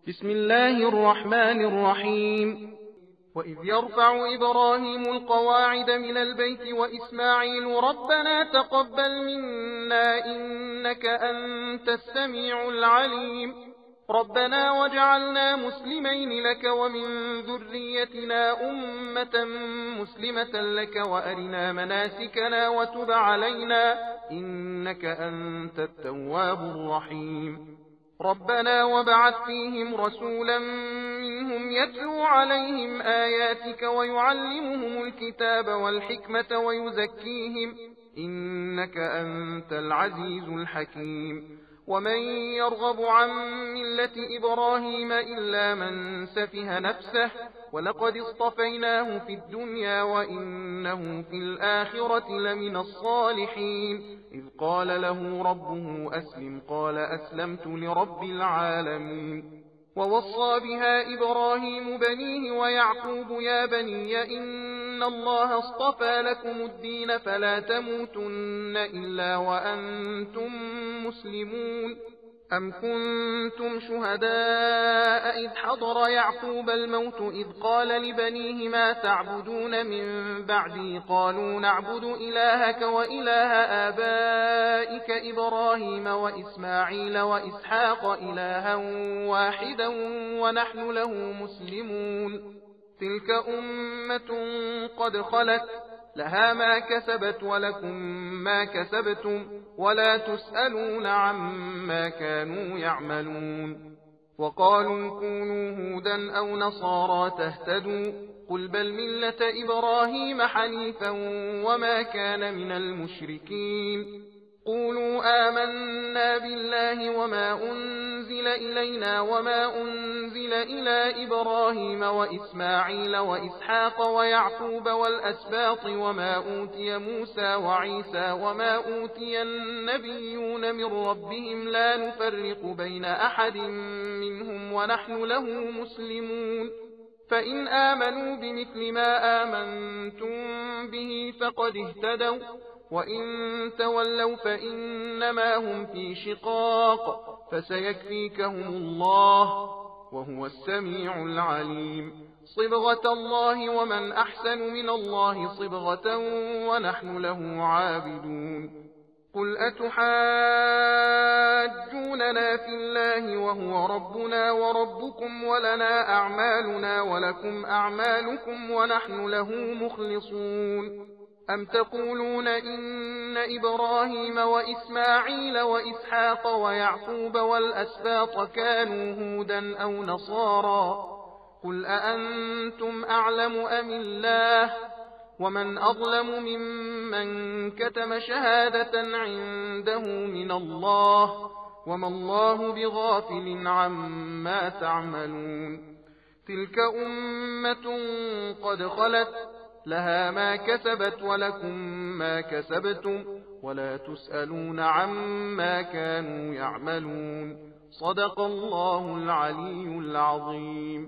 بسم الله الرحمن الرحيم. وإذ يرفع إبراهيم القواعد من البيت وإسماعيل ربنا تقبل منا إنك أنت السميع العليم ربنا وجعلنا مسلمين لك ومن ذريتنا أمة مسلمة لك وأرنا مناسكنا وتب علينا إنك أنت التواب الرحيم ربنا وابعث فيهم رسولا منهم يتلو عليهم آياتك ويعلمهم الكتاب والحكمة ويزكيهم إنك أنت العزيز الحكيم ومن يرغب عن ملة إبراهيم إلا من سفه نفسه ولقد اصطفيناه في الدنيا وإنه في الآخرة لمن الصالحين إذ قال له ربه أسلم قال أسلمت لرب العالمين ووصى بها إبراهيم بنيه ويعقوب يا بني إن الله اصطفى لكم الدين فلا تموتن إلا وأنتم مسلمون أم كنتم شهداء إذ حضر يعقوب الموت إذ قال لبنيه ما تعبدون من بعدي قالوا نعبد إلهك وإله آبائك إبراهيم وإسماعيل وإسحاق إلها واحدا ونحن له مسلمون تلك أمة قد خلت لها ما كسبت ولكم ما كسبتم ولا تسألون عما كانوا يعملون وقالوا كونوا هودا أو نصارى تهتدوا قل بل ملة إبراهيم حنيفا وما كان من المشركين قولوا آمنا بالله وما أنزل إلينا وما أنزل إلى إبراهيم وإسماعيل وإسحاق ويعقوب والأسباط وما أوتي موسى وعيسى وما أوتي النبيون من ربهم لا نفرق بين أحد منهم ونحن له مسلمون فإن آمنوا بمثل ما آمنتم به فقد اهتدوا وإن تولوا فإنما هم في شقاق فسيكفيكهم الله وهو السميع العليم صبغة الله ومن أحسن من الله صبغة ونحن له عابدون قل أتحاجوننا في الله وهو ربنا وربكم ولنا أعمالنا ولكم أعمالكم ونحن له مخلصون أم تقولون إن إبراهيم وإسماعيل وإسحاق ويعقوب والأسباط كانوا هودا أو نصارى قل أأنتم أعلم أم الله ومن أظلم ممن كتم شهادة عنده من الله وما الله بغافل عما تعملون تلك أمة قد خلت لها ما كسبت ولكم ما كسبتم ولا تسألون عما كانوا يعملون صدق الله العلی العظیم।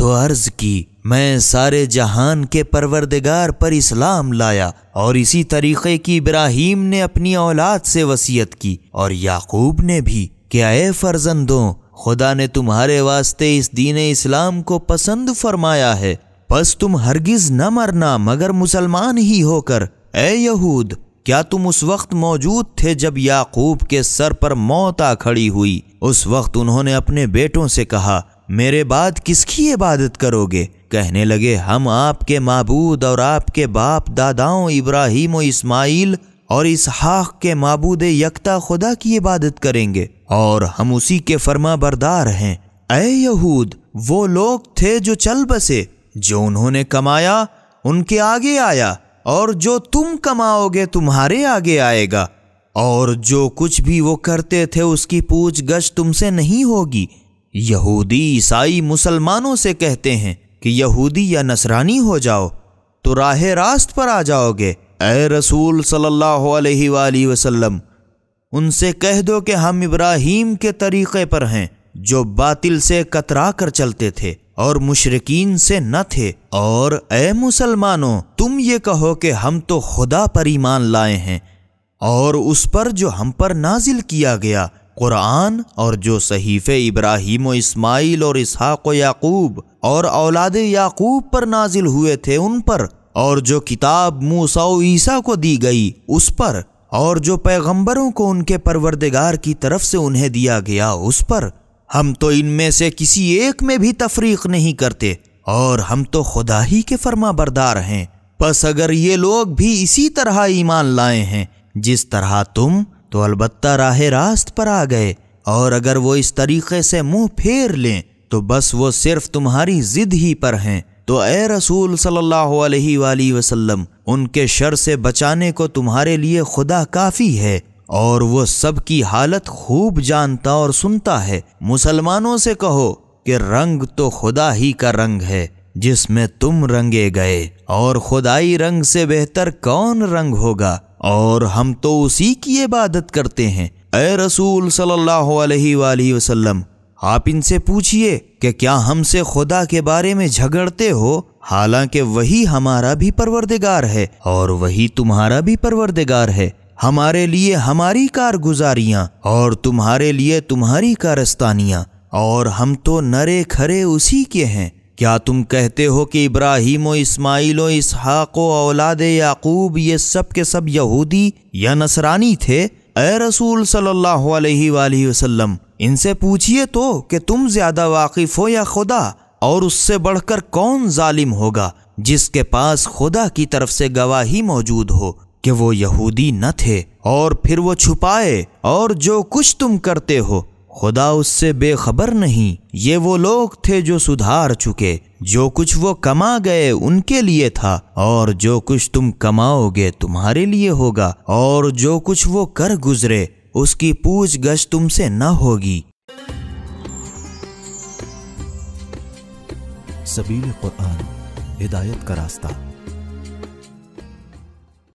تو عرض کی میں سارے جہان کے پروردگار پر اسلام لایا، اور اسی طریقے کی ابراہیم نے اپنی اولاد سے وصیت کی، اور یعقوب نے بھی کہ اے فرزندوں، خدا نے تمہارے واسطے اس دین اسلام کو پسند فرمایا ہے، پس تم ہرگز نہ مرنا مگر مسلمان ہی ہو کر۔ اے یہود، کیا تم اس وقت موجود تھے جب یعقوب کے سر پر موت آ کھڑی ہوئی؟ اس وقت انہوں نے اپنے بیٹوں سے کہا میرے بعد کس کی عبادت کرو گے؟ کہنے لگے ہم آپ کے معبود اور آپ کے باپ داداؤں ابراہیم و اسماعیل اور اسحاق کے معبود یکتا خدا کی عبادت کریں گے، اور ہم اسی کے فرما بردار ہیں۔ اے یہود، وہ لوگ تھے جو چل بسے، جو انہوں نے کمایا ان کے آگے آیا، اور جو تم کماؤ گے تمہارے آگے آئے گا، اور جو کچھ بھی وہ کرتے تھے اس کی پوچھ گچھ تم سے نہیں ہوگی۔ یہودی عیسائی مسلمانوں سے کہتے ہیں کہ یہودی یا نصرانی ہو جاؤ تو راہ راست پر آ جاؤ گے۔ اے رسول صلی اللہ علیہ وآلہ وسلم، ان سے کہہ دو کہ ہم ابراہیم کے طریقے پر ہیں، جو باطل سے کترا کر چلتے تھے اور مشرکین سے نہ تھے، اور اے مسلمانوں تم یہ کہو کہ ہم تو خدا پر ایمان لائے ہیں، اور اس پر جو ہم پر نازل کیا گیا قرآن، اور جو صحیفے ابراہیم و اسماعیل اور اسحاق و یعقوب اور اولاد یعقوب پر نازل ہوئے تھے ان پر، اور جو کتاب موسیٰ و عیسیٰ کو دی گئی اس پر، اور جو پیغمبروں کو ان کے پروردگار کی طرف سے انہیں دیا گیا اس پر۔ ہم تو ان میں سے کسی ایک میں بھی تفریق نہیں کرتے، اور ہم تو خدا ہی کے فرما بردار ہیں۔ پس اگر یہ لوگ بھی اسی طرح ایمان لائے ہیں جس طرح تم، تو البتہ راہ راست پر آ گئے، اور اگر وہ اس طریقے سے منہ پھیر لیں تو بس وہ صرف تمہاری ضد ہی پر ہیں۔ تو اے رسول صلی اللہ علیہ وآلہ وسلم، ان کے شر سے بچانے کو تمہارے لیے خدا کافی ہے، اور وہ سب کی حالت خوب جانتا اور سنتا ہے۔ مسلمانوں سے کہو کہ رنگ تو خدا ہی کا رنگ ہے جس میں تم رنگے گئے، اور خدائی رنگ سے بہتر کون رنگ ہوگا، اور ہم تو اسی کی عبادت کرتے ہیں۔ اے رسول صلی اللہ علیہ وآلہ وسلم، آپ ان سے پوچھئے کہ کیا ہم سے خدا کے بارے میں جھگڑتے ہو، حالانکہ وہی ہمارا بھی پروردگار ہے اور وہی تمہارا بھی پروردگار ہے۔ ہمارے لیے ہماری کارگزاریاں اور تمہارے لیے تمہاری کارستانیاں، اور ہم تو نرے کھرے اسی کے ہیں۔ کیا تم کہتے ہو کہ ابراہیم و اسماعیل و اسحاق و اولاد یعقوب یہ سب کے سب یہودی یا نصرانی تھے؟ اے رسول صلی اللہ علیہ وآلہ وسلم، ان سے پوچھئے تو کہ تم زیادہ واقف ہو یا خدا، اور اس سے بڑھ کر کون ظالم ہوگا جس کے پاس خدا کی طرف سے گواہی موجود ہو کہ وہ یہودی نہ تھے، اور پھر وہ چھپائے، اور جو کچھ تم کرتے ہو خدا اس سے بے خبر نہیں۔ یہ وہ لوگ تھے جو سدھار چکے، جو کچھ وہ کما گئے ان کے لیے تھا، اور جو کچھ تم کماؤ گے تمہارے لیے ہوگا، اور جو کچھ وہ کر گزرے اس کی پوچھ گچھ تم سے نہ ہوگی۔ سبیل قرآن، ہدایت کا راستہ۔